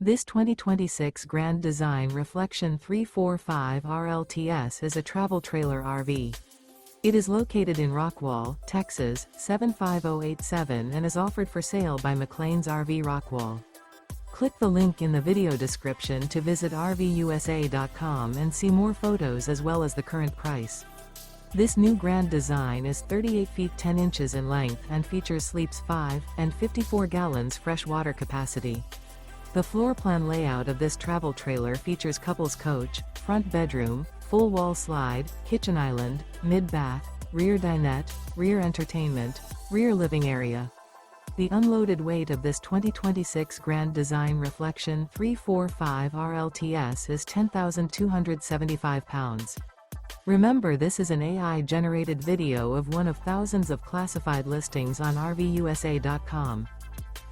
This 2026 Grand Design Reflection 345 RLTS is a travel trailer RV. It is located in Rockwall, Texas, 75087 and is offered for sale by McClain's RV Rockwall. Click the link in the video description to visit RVUSA.com and see more photos as well as the current price. This new Grand Design is 38 feet 10 inches in length and features sleeps 5 and 54 gallons fresh water capacity. The floor plan layout of this travel trailer features couples coach, front bedroom, full wall slide, kitchen island, mid-bath, rear dinette, rear entertainment, rear living area. The unloaded weight of this 2026 Grand Design Reflection 345 RLTS is 10,275 pounds. Remember, this is an AI-generated video of one of thousands of classified listings on RVUSA.com.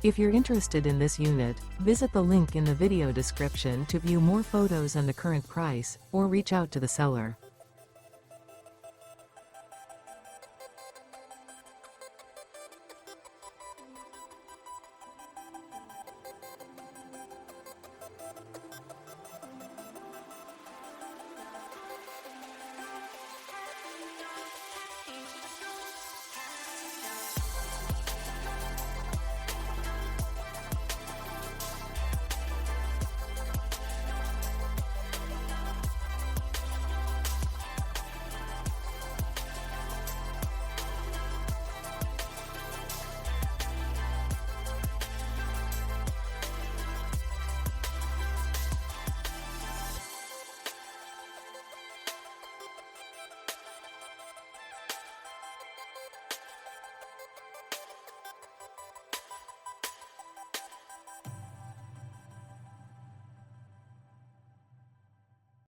If you're interested in this unit, visit the link in the video description to view more photos and the current price, or reach out to the seller.